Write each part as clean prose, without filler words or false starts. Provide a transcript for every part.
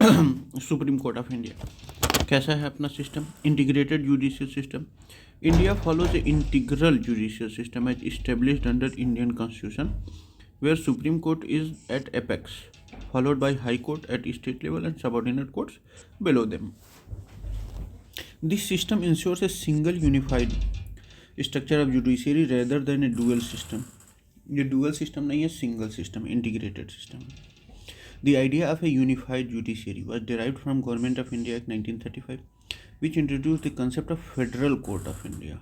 Supreme court of India कैसा है अपना system? Integrated judicial system. India follows an integral judicial system as established under Indian Constitution, where Supreme Court is at apex, followed by High Court at state level and subordinate courts below them. This system ensures a single unified structure of judiciary rather than a dual system. ये dual system नहीं है, single system, integrated system. The idea of a unified judiciary was derived from Government of India Act 1935, which introduced the concept of Federal Court of India.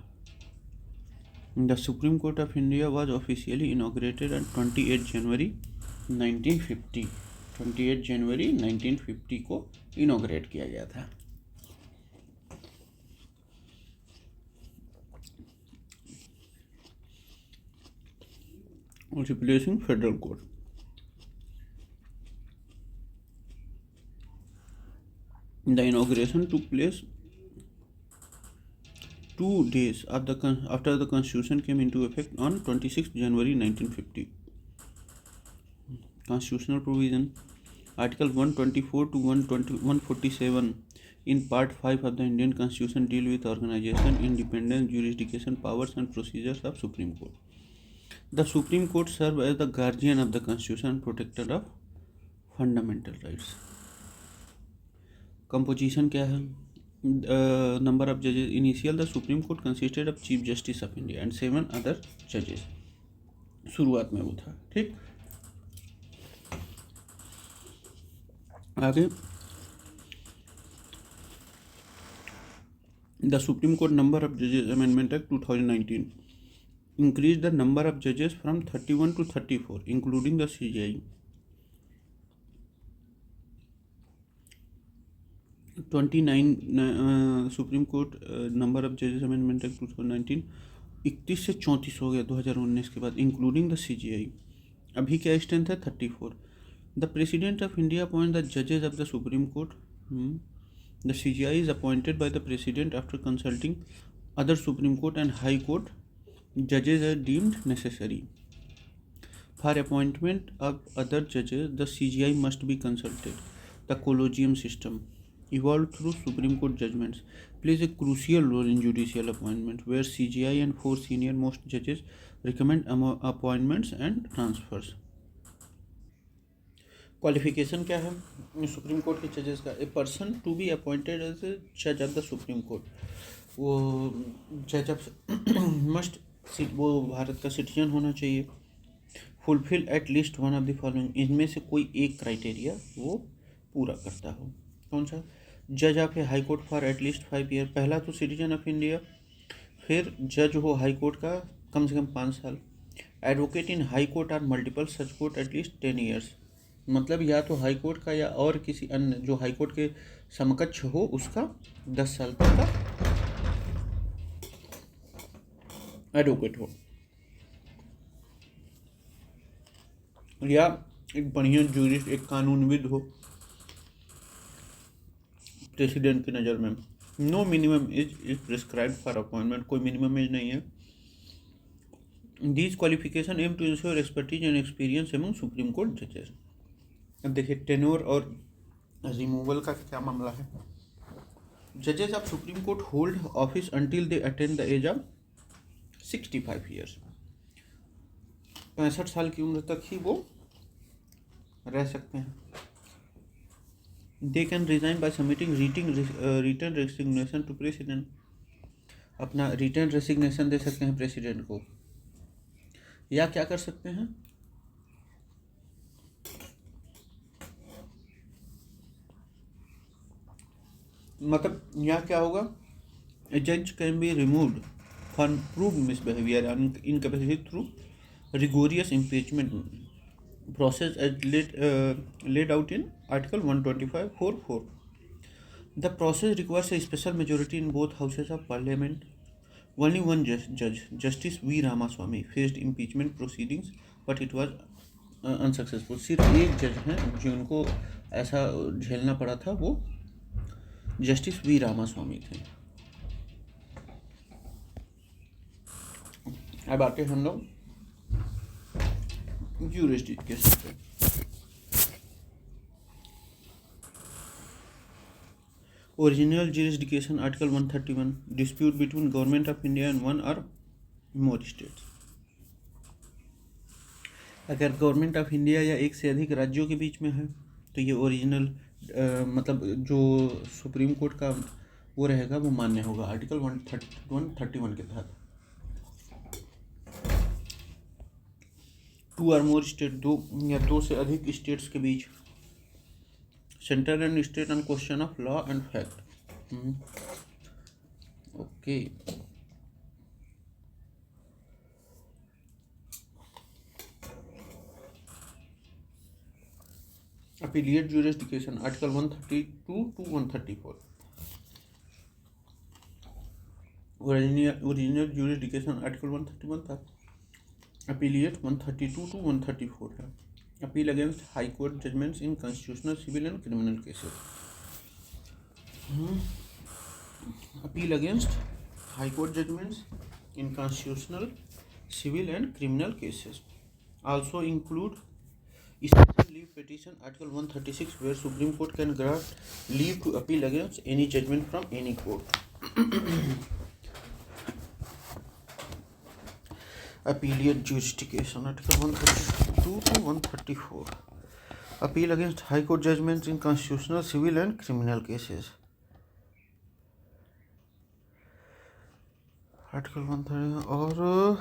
The Supreme Court of India was officially inaugurated on 28 January 1950. 28 जनवरी 1950 को inaugurate किया गया था. Replacing Federal Court. The inauguration took place 2 days after the Constitution came into effect on 26 January 1950. Constitutional provision. Article 124 to 147 in Part 5 of the Indian Constitution deal with organization, independence, jurisdiction, powers and procedures of Supreme Court. The Supreme Court serves as the guardian of the Constitution and protector of fundamental rights. Composition क्या है? Number of judges. Initial the Supreme Court consisted of Chief Justice of India and 7 other judges. शुरुआत में वो था. ठीक, आगे. The Supreme Court number of judges Amendment Act 2019 increased the number of judges from 31 to 34, including the CJI. 29 supreme Court number of जजेस amendment act 2019 31 से 34 हो गया 2019 के बाद, इंक्लूडिंग द CJI. अभी क्या स्ट्रेंथ है? 34. The president of India appoint the जजेस of the Supreme Court. The CJI is appointed by the president after consulting other Supreme Court and High Court जजेस are deemed necessary. For appointment of other जजेस द CJI must be consulted. The collegium system evolved through Supreme Court judgments plays a crucial role in judicial appointment, where CJI and 4 senior most judges recommend appointments and transfers. Qualification क्या है supreme court के जजेस का? A person to be appointed as a जज of the Supreme court. वो जज of must वो भारत का सिटीजन होना चाहिए. Fulfil at least one of the following. इनमें से कोई एक क्राइटेरिया वो पूरा करता हो. कौन सा? जज of A high court for at least 5 year. पहला तो सिटीजन ऑफ इंडिया, फिर जज हो हाई कोर्ट का कम से कम 5 साल. एडवोकेट इन हाई कोर्ट और मल्टीपल सच कोर्ट एटलीस्ट 10 ईयर्स. मतलब या तो हाई कोर्ट का या और किसी अन्य जो हाई कोर्ट के समकक्ष हो उसका 10 साल तक का एडवोकेट हो, या एक बढ़िया जूरिस्ट, एक कानूनविद हो प्रेसिडेंट की नज़र में. No minimum age is prescribed for appointment. कोई मिनिमम एज नहीं है. These qualification aim to ensure expertise and experience among supreme court जजेस. अब देखिए टेन्योर और रिमूवल का क्या मामला है. जजेस of supreme court hold office until they attain the age of 65 years. 65 साल की उम्र तक ही वो रह सकते हैं. They can resign by submitting written resignation to president. अपना रिटर्न रेसिग्नेशन दे सकते हैं प्रेसिडेंट को, या क्या कर सकते हैं? मतलब यहाँ क्या होगा? A judge can be removed for proved misbehavior and incapacity through rigorous impeachment process as laid out in Article 125(4)(4). The process requires a special majority in both houses of parliament. Only one judge, Justice V. Ramaswamy, faced impeachment proceedings, but it was unsuccessful. सिर्फ एक जज हैं जिनको ऐसा झेलना पड़ा था, वो जस्टिस वी रामास्वामी थे. अब आते हम लोग ज्यूरिस्डिक्शन पे. Original jurisdiction Article 131 dispute between Government of India and one or more states. अगर गवर्नमेंट ऑफ इंडिया या एक से अधिक राज्यों के बीच में है तो ये ओरिजिनल मतलब जो सुप्रीम कोर्ट का वो रहेगा वो मान्य होगा आर्टिकल 131 के तहत. टू और मोर स्टेट, दो से अधिक स्टेट्स के बीच. Centre and state on question of law and fact. Okay. Appellate jurisdiction Article 132 to 134. Original jurisdiction Article 131 था. Appellate 132 to 134 है. Appeal against High Court judgments in constitutional, civil and criminal cases. Appeal against High Court judgments in constitutional, civil and criminal cases. Also include special leave petition Article 136 where Supreme Court can grant leave to appeal against any judgment from any court. Appellate jurisdiction Article 132 to 134. Appeal against High Court judgments in constitutional, civil and criminal cases. Article 130 or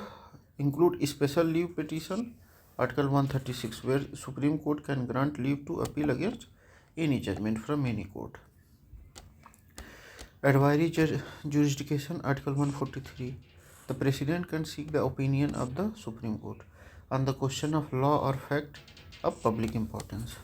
include special leave petition Article 136 where Supreme Court can grant leave to appeal against any judgment from any court. Advisory jurisdiction Article 143. The President can seek the opinion of the Supreme Court on the question of law or fact of public importance.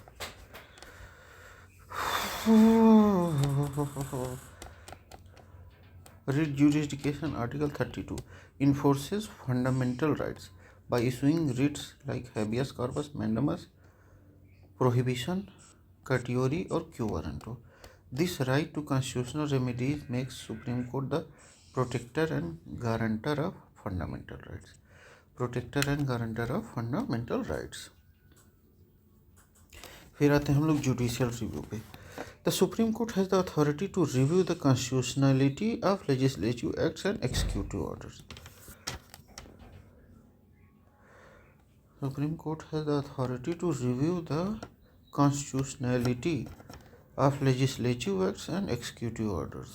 Writ jurisdiction Article 32 enforces fundamental rights by issuing writs like habeas corpus, mandamus, prohibition, certiorari or quo warranto. This right to constitutional remedies makes Supreme Court the protector and guarantor of fundamental rights. Protector and guarantor of fundamental rights. फिर आते हैं हम लोग judicial review पे. The Supreme Court has the authority to review the constitutionality of legislative acts and executive orders. Supreme Court has the authority to review the constitutionality of legislative acts and executive orders.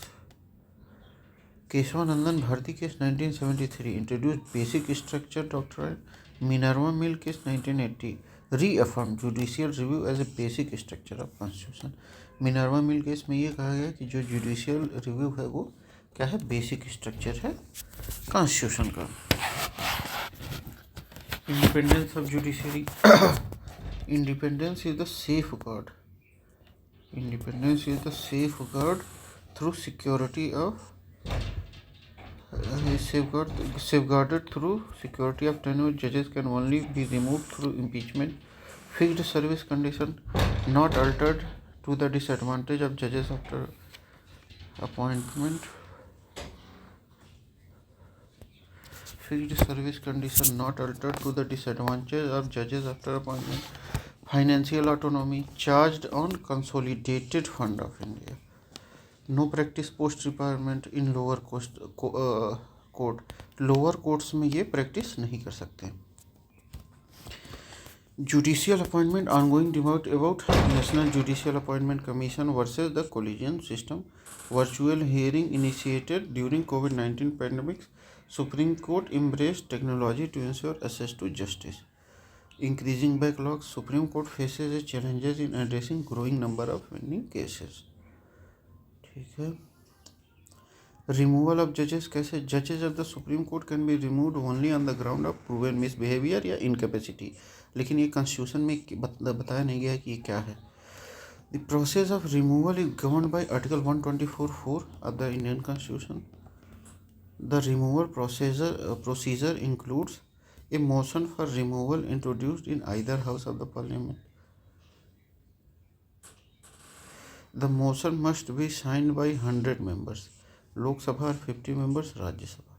Keshavanandan Bharti case 1973 introduced basic structure doctrine. Minerva Mill case 1980 reaffirmed judicial review as a basic structure of constitution. Minerva mill case में ये कहा गया कि जो judicial review है वो क्या है, बेसिक स्ट्रक्चर है कॉन्स्टिट्यूशन का. Independence of judiciary. Independence is the safe guard. Independence is the safe guard through security of safeguarded through security of tenure. Judges can only be removed through impeachment. Fixed service condition not altered to the disadvantage of judges after appointment. Fixed service condition not altered to the disadvantage of judges after appointment. Financial autonomy charged on consolidated fund of India. No practice post retirement in lower court. Lower courts में ये practice नहीं कर सकते. Judicial appointment. Ongoing debate about National Judicial Appointment Commission versus the collegium system. Virtual hearing initiated during COVID-19 pandemic. Supreme Court embraced technology to ensure access to justice. Increasing backlogs. Supreme Court faces challenges in addressing growing number of pending cases. ठीक है. Removal of जजेस कैसे. जजेस of the Supreme Court can be removed only on the ground of proven misbehaviour या incapacity. लेकिन ये constitution में बताया नहीं गया कि ये क्या है. The process of removal is governed bye article 124(4) of the Indian constitution. The removal procedure includes A motion for removal introduced in either house of the parliament. The motion must be signed by 100 members. Lok Sabha or 50 members. Rajya Sabha.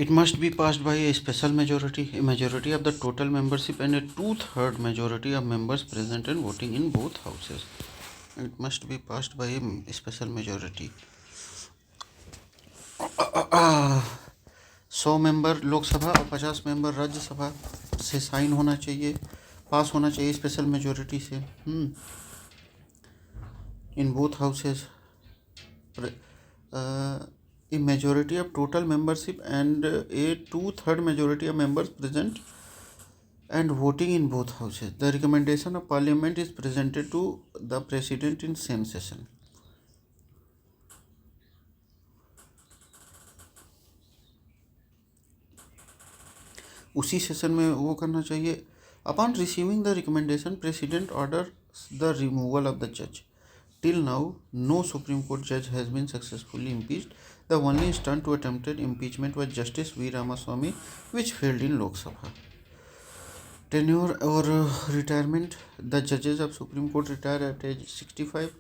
It must be passed by a special majority, a majority of the total membership and a 2/3 majority of members present and voting in both houses. It must be passed by a special majority. 100 member Lok Sabha और 50 member Rajya Sabha से sign होना चाहिए, पास होना चाहिए special majority से। In both houses a majority of total membership and a 2/3 majority of members present and voting in both houses. The recommendation of parliament is presented to the president in same session. उसी session में वो करना चाहिए। Upon receiving the recommendation, president orders the removal of the judge. Till now, no Supreme Court judge has been successfully impeached. The only instance to attempted impeachment was Justice V. Ramaswamy, which failed in Lok Sabha. Tenure or retirement: the judges of Supreme Court retire at age 65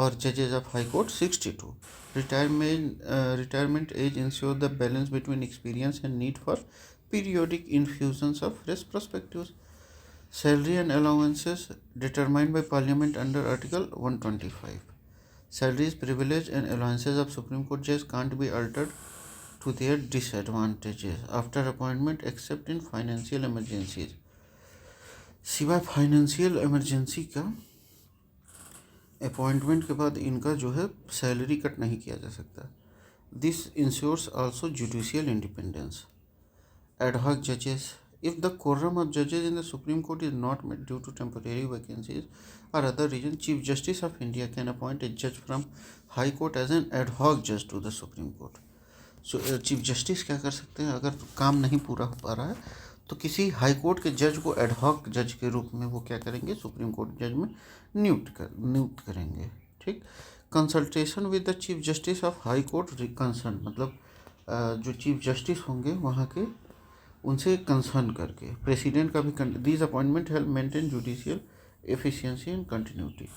or judges of High Court 62. Retirement age ensures the balance between experience and need for periodic infusions of fresh perspectives. Salary and allowances determined by Parliament under Article 125. Salaries, privileges and allowances of Supreme Court judges can't be altered to their disadvantages after appointment except in financial emergencies. सिवाय financial emergency का appointment के बाद इनका जो है salary cut नहीं किया जा सकता। This ensures also judicial independence. Ad hoc judges: if the quorum of judges in the Supreme Court is not met due to temporary vacancies or other reason, Chief Justice of India can appoint a judge from High Court as an ad hoc judge to the Supreme Court. So chief justice क्या कर सकते हैं, अगर काम नहीं पूरा हो पा रहा है तो किसी हाई कोर्ट के जज को एड हॉक जज के रूप में वो क्या करेंगे, सुप्रीम कोर्ट जज में नियुक्त करेंगे। ठीक। Consultation with the chief justice of high court concern, मतलब जो चीफ जस्टिस होंगे वहाँ के उनसे कंसर्न करके। प्रेसिडेंट का भी these appointment help maintain judicial efficiency and continuity.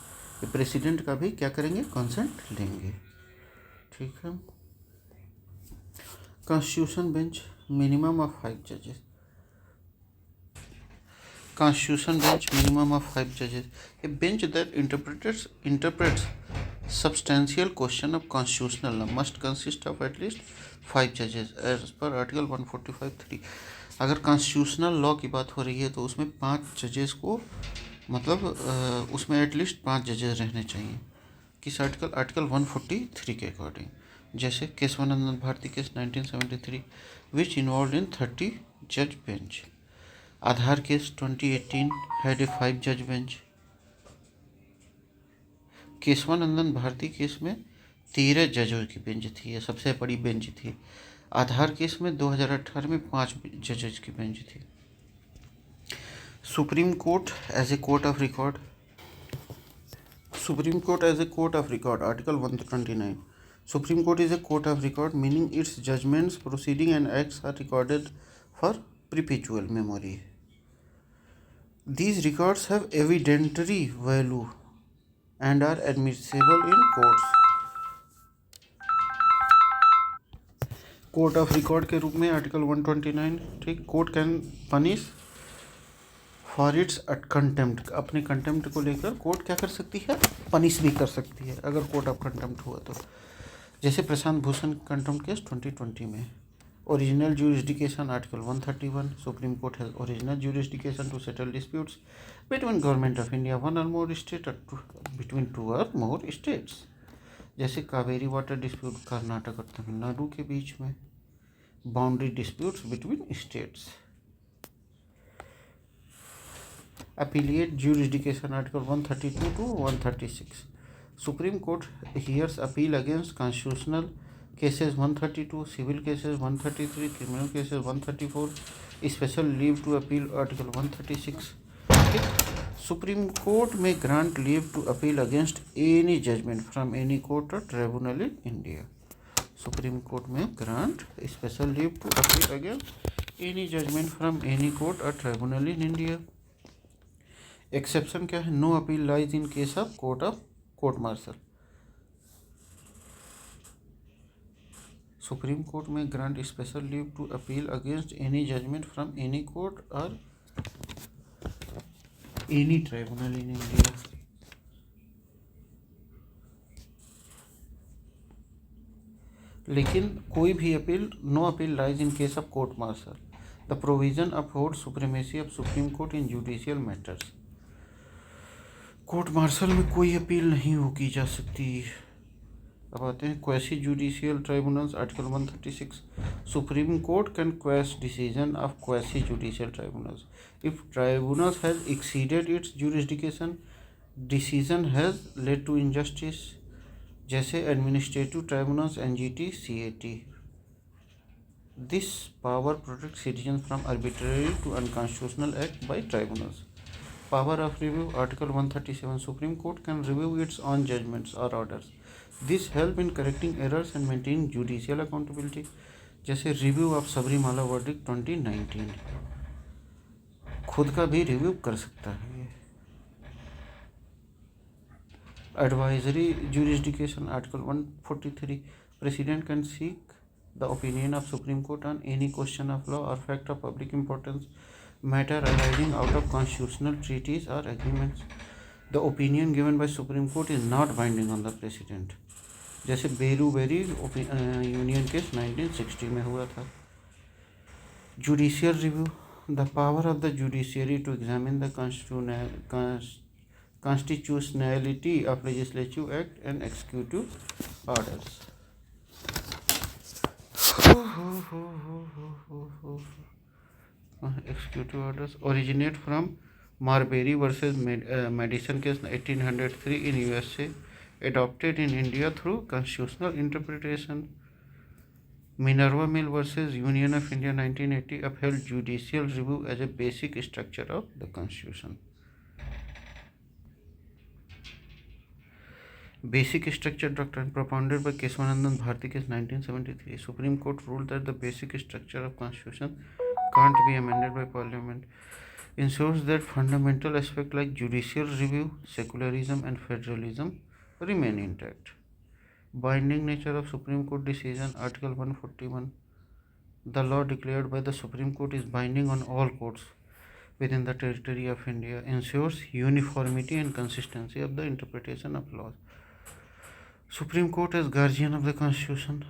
President का भी क्या करेंगे, कंसेंट लेंगे। ठीक है। कॉन्स्टिट्यूशन बेंच मिनिमम ऑफ 5 जजेस। Constitution bench minimum of 5 judges. A bench that interprets substantial question of constitutional law must consist of at least 5 judges as per Article 145(3). अगर constitutional law की बात हो रही है तो उसमें 5 जजेस को, मतलब उसमें एटलीस्ट 5 जजेस रहने चाहिए। किस आर्टिकल 143 के अकॉर्डिंग। जैसे Kesavananda Bharati case 1973 which involve in 30 जज bench. Aadhaar case 2018 had a 5 जज बेंच। केशवानंदन भारती केस में 13 जजों की बेंच थी, यह सबसे बड़ी बेंच थी। आधार केस में 2018 में 5 जजेस की बेंच थी। Supreme court as a court of record. Supreme court as a court of record, article 129। Supreme court is a court of record meaning its judgments, proceeding and acts are recorded for perpetual memory. These records have evidentiary value and are admissible in courts. Court of record के रूप में article 129। ठीक। Court can punish for its contempt. अपने contempt को लेकर court क्या कर सकती है, पनिश भी कर सकती है अगर कोर्ट ऑफ कंटेम्प्ट हुआ तो। जैसे प्रशांत भूषण कंटेम्प्ट केस 2020 में। Original jurisdiction, Article 131. Supreme Court has original jurisdiction to settle disputes between Government of India, one or more state, or between 2 or more states. जैसे कावेरी वाटर डिस्प्यूट कर्नाटक और तमिलनाडु के बीच में। Boundary disputes between states. Appellate jurisdiction, Article 132 to 136. Supreme Court hears appeal against constitutional cases 132, civil cases 133, criminal cases 134, special leave to appeal Article 136. Supreme Court may grant leave to appeal against any judgment from any court or tribunal in India. Supreme Court may grant special leave to appeal against any judgment from any court or tribunal in India. Exception क्या है, no appeal lies in case of court martial. Supreme Court may grant special leave to appeal against any judgment from any court or any tribunal in India. लेकिन कोई भी appeal, no appeal lies in case of court martial. The provision uphold supremacy of supreme court in judicial matters. Court martial में कोई appeal नहीं होगी जा सकती। अब आते हैं quasi judicial tribunals, article 136। Supreme Court can quash decision of quasi judicial tribunals if tribunals has exceeded its jurisdiction, decision has led to injustice, जैसे administrative tribunals, NGT, CAT. This power protect citizen from arbitrary to unconstitutional act by tribunals. Power of review, Article 137. Supreme Court can review its own judgments or orders. This help in correcting errors and maintaining judicial accountability. जैसे review of Sabarimala verdict 2019, खुद का भी review कर सकता है ये। Advisory jurisdiction, article 143. President can seek the opinion of Supreme Court on any question of law or fact of public importance, matter arising out of constitutional treaties or agreements. The opinion given by Supreme Court is not binding on the President. जैसे बेरूबेरी union case 1960 में हुआ था। Judicial review, the power of the judiciary to examine the constitutionality of legislative act and executive orders. Executive orders originate from Marbury versus Madison case 1803 in USA, adopted in India through constitutional interpretation. Minerva Mill versus Union of India 1980 upheld judicial review as a basic structure of the Constitution. Basic structure doctrine propounded by Kesavanandan Bharati case 1973. Supreme Court ruled that the basic structure of Constitution can't be amended by Parliament. Ensures that fundamental aspects like judicial review, secularism and federalism remain intact. Binding nature of Supreme Court decision, Article 141. The law declared by the Supreme Court is binding on all courts within the territory of India. Ensures uniformity and consistency of the interpretation of laws. Supreme Court as guardian of the Constitution.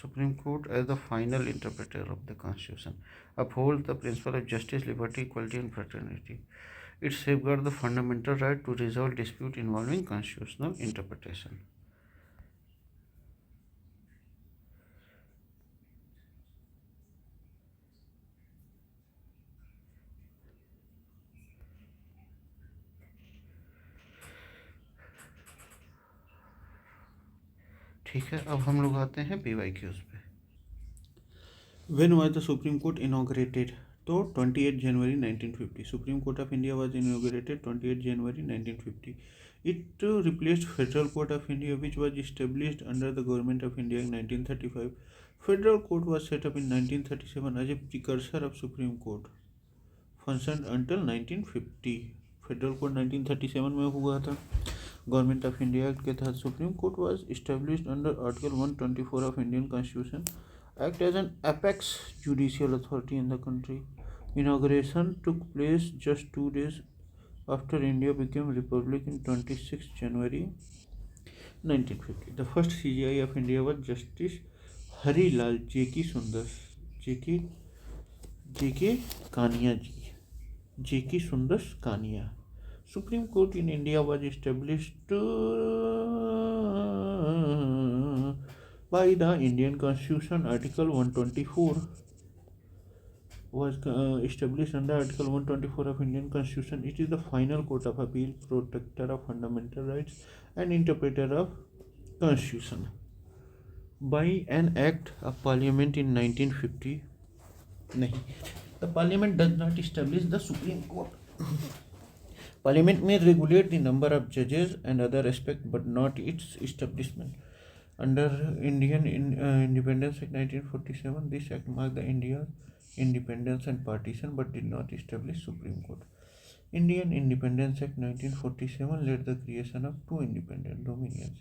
Supreme Court as the final interpreter of the Constitution. Uphold the principle of justice, liberty, equality and fraternity. It safeguards the fundamental right to resolve dispute involving constitutional interpretation. ठीक है, अब हम लोग आते हैं PYQs पे। When was the Supreme Court inaugurated? तो 28 January 1950. Supreme Court of India was inaugurated 28 January 1950. It replaced Federal Court of India, which was established under the Government of India in 1935. Federal Court was set up in 1937 as a precursor of Supreme Court. Functioned until 1950. Federal Court 1937 में हुआ था। Government of India act के तहत supreme court was established under article 124 of Indian constitution, act as an apex judicial authority in the country. Inauguration took place just 2 days after India became republic in 26 January 1950. The first CJI of India was Justice Harilal J.K. Sundar J.K. Kania ji. J.K. Sundar Kania. Supreme Court in India was established by the Indian Constitution. Article 124 was established under Article 124 of Indian Constitution. It is the final court of appeal, protector of fundamental rights and interpreter of Constitution. By an act of Parliament in 1950. नहीं, the Parliament does not establish the Supreme Court. Parliament may regulate the number of judges and other aspects, but not its establishment. Under Indian Independence Act 1947, this act marked the India's independence and partition, but did not establish Supreme Court. Indian Independence Act 1947 led the creation of two independent dominions,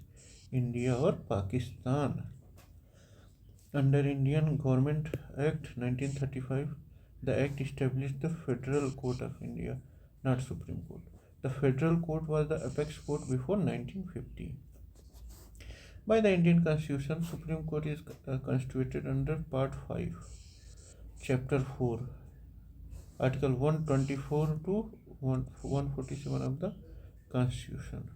India or Pakistan. Under Indian Government Act 1935, the act established the Federal Court of India, not Supreme Court. The Federal Court was the apex court before 1950. By the Indian Constitution, Supreme Court is constituted under Part 5, Chapter 4, Article 124 to 147 of the Constitution.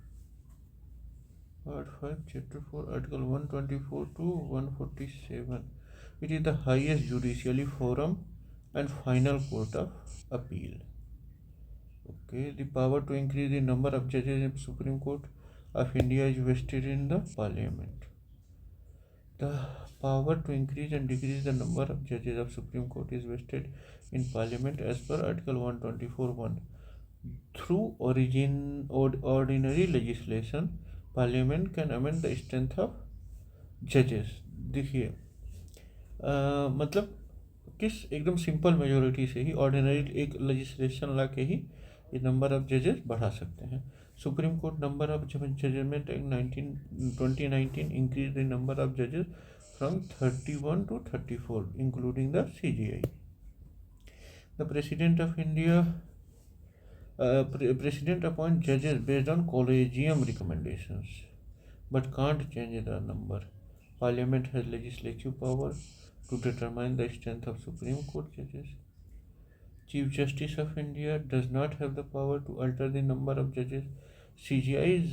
Part 5, Chapter 4, Article 124 to 147. It is the highest judicial forum and final court of appeal. Okay, the power to increase the number of judges in Supreme Court of India is vested in the Parliament. The power to increase and decrease the number of judges of Supreme Court is vested in Parliament as per Article 124(1). Through ordinary legislation, Parliament can amend the strength of judges. देखिए मतलब किस एकदम simple majority से ही ordinary एक legislation ला के ही ये number of जजेस बढ़ा सकते हैं. Supreme Court number of judgement act 2019 increase the number of जजेस from 31 to 34 including the CGI. The president of India president appoint judges based on collegium recommendations but can't change the number. Parliament has legislative power to determine the strength of Supreme Court judges. Chief Justice of India does not have the power to alter the number of judges. CGI is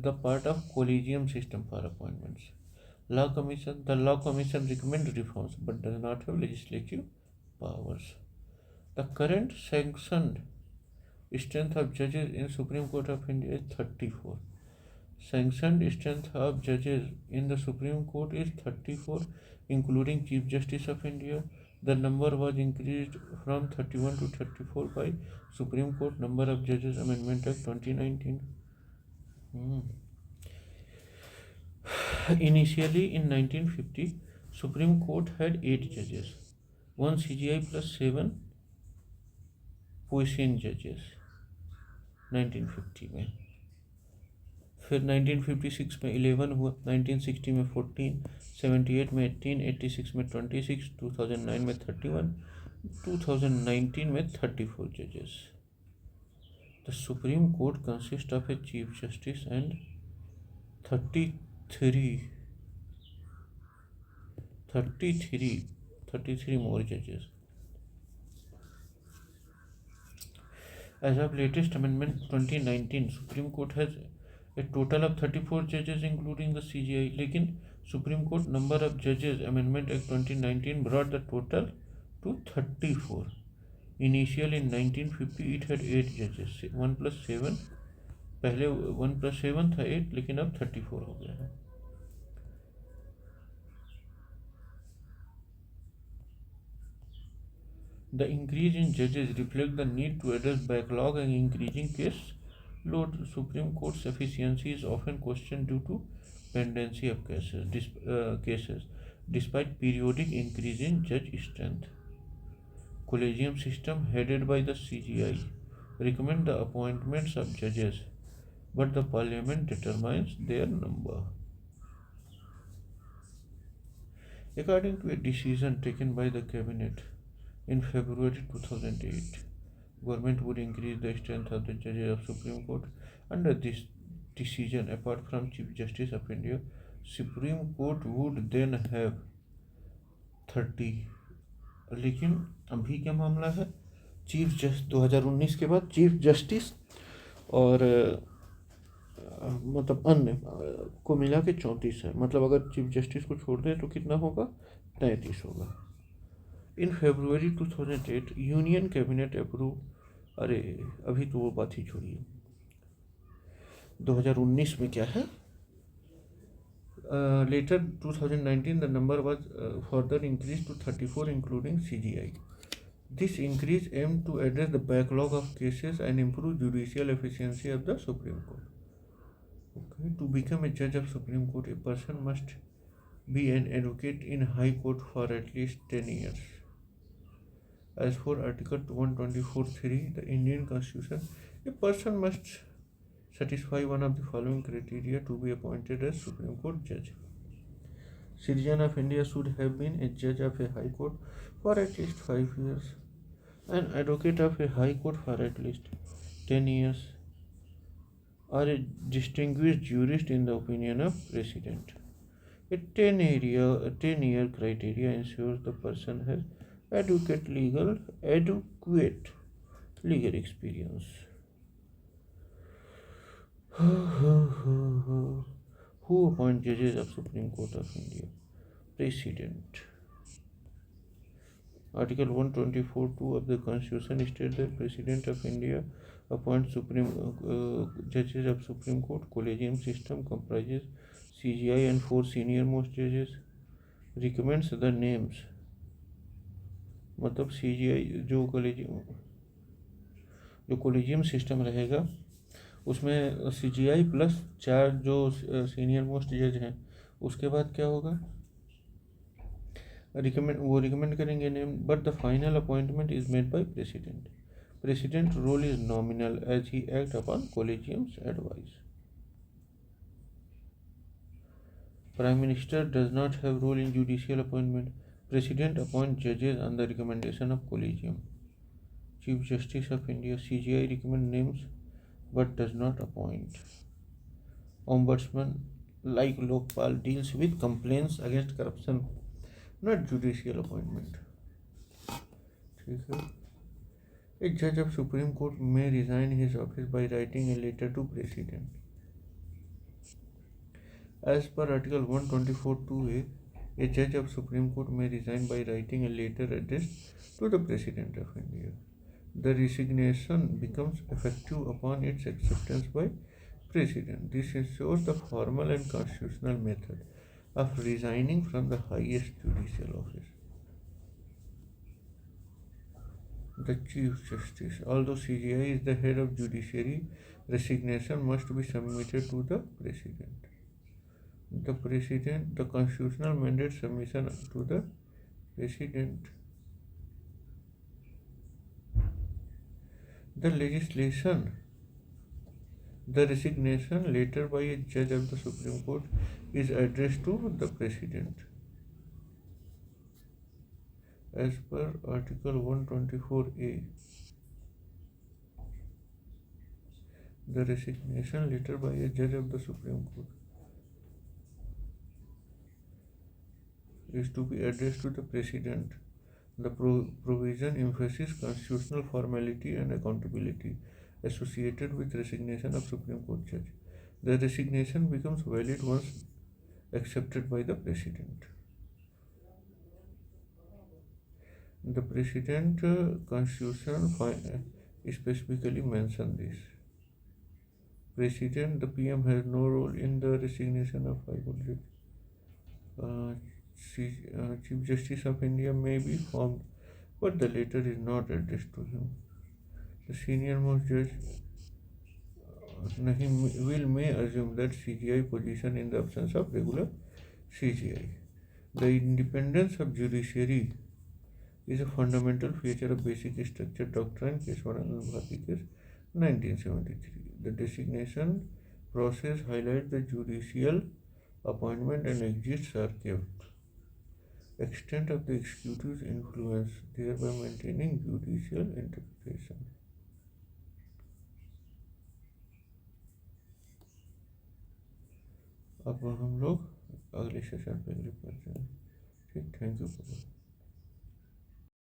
the part of collegium system for appointments. The Law Commission recommends reforms but does not have legislative powers. The current sanctioned strength of judges in Supreme Court of India is 34. Sanctioned strength of judges in the Supreme Court is 34, including Chief Justice of India. The number was increased from 31 to 34 by Supreme Court Number of Judges Amendment Act 2019. Initially in 1950, Supreme Court had 8 judges, 1 CGI plus 7 puisne judges 1950 में. फिर 1956 में 11 हुआ, 1960 में 14, 78 में 18, 86 में 26, 2009 में 31, 2019 में 34 judges. The Supreme Court consists of a Chief Justice and 33 more judges. As of latest amendment 2019, Supreme Court has a total of 34 judges including the CGI. लेकिन Supreme Court number of judges Amendment Act 2019 brought the total to 34. Initially in 1950 it had 8 judges, 1 plus 7. पहले 1 plus 7 था 8, लेकिन अब 34 हो गया है. The increase in judges reflects the need to address backlog and increasing case load. Supreme Court's efficiency is often questioned due to pendency of cases, despite periodic increase in judge strength. Collegium system headed by the CGI recommend the appointments of judges, but the Parliament determines their number. According to a decision taken by the Cabinet in February 2008, government would increase the strength of the judges of Supreme Court. Under this decision, apart from Chief Justice of India, Supreme Court would then have 30. लेकिन अभी क्या मामला है, chief justice 2019 के बाद chief justice और मतलब अन्य को मिला के 34 है. मतलब अगर चीफ जस्टिस को छोड़ दें तो कितना होगा, 33 होगा. In February 2008, Union Cabinet approved. अरे अभी तो वो बात ही छोड़िए, 2019 में क्या है. Later 2019 the number was further increased to 34 including CGI. This increase aimed to address the backlog of cases and improve judicial efficiency of the Supreme Court. Okay. To become a judge of Supreme Court, a person must be an advocate in High Court for at least 10 years. As for Article 124(3), the Indian Constitution, a person must satisfy one of the following criteria to be appointed as Supreme Court judge. Citizen of India should have been a judge of a High Court for at least 5 years, an advocate of a High Court for at least 10 years, or a distinguished jurist in the opinion of President. A 10-year criteria ensures the person has adequate legal experience. Who appoints judges of Supreme Court of India? President. Article 124(2) of the Constitution states that President of India appoints judges of Supreme Court. Collegium system comprises CGI and 4 senior most judges. Recommends the names. मतलब CGI जो collegium system रहेगा उसमें CGI plus 4 जो senior most जज हैं, उसके बाद क्या होगा, रिकमेंड करेंगे name, but the final appointment is made by president. President role is nominal as he act upon collegium's advice. Prime Minister does not have role in judicial appointment. President appoints judges on the recommendation of Collegium. Chief Justice of India, CGI recommend names but does not appoint. Ombudsman, like Lokpal, deals with complaints against corruption, not judicial appointment. ठीक है. A judge of Supreme Court may resign his office by writing a letter to President. As per Article 124(2)(a), a judge of Supreme Court may resign by writing a letter addressed to the President of India. The resignation becomes effective upon its acceptance by President. This ensures the formal and constitutional method of resigning from the highest judicial office. The Chief Justice. Although CGI is the head of judiciary, resignation must be submitted to the President. The constitutional mandate submission to the President. The resignation letter by a judge of the Supreme Court is addressed to the President. As per Article 124(a), the resignation letter by a judge of the Supreme Court is to be addressed to the President. The provision emphasizes constitutional formality and accountability associated with resignation of Supreme Court judge. The resignation becomes valid once accepted by the President. The President Constitution specifically mentions this. President, the PM has no role in the resignation of High Court judge. Chief Justice of India may be formed, but the letter is not addressed to him. The senior most judge may assume that CGI position in the absence of regular CGI. The independence of judiciary is a fundamental feature of basic structure doctrine, Keshavanand Bharati case, 1973. The designation process highlights the judicial appointment and exits are kept. Extent of the executive's influence, thereby maintaining judicial interpretation. अब हम लोग अगले session पे अगले पढ़ते हैं. ठीक, thank you.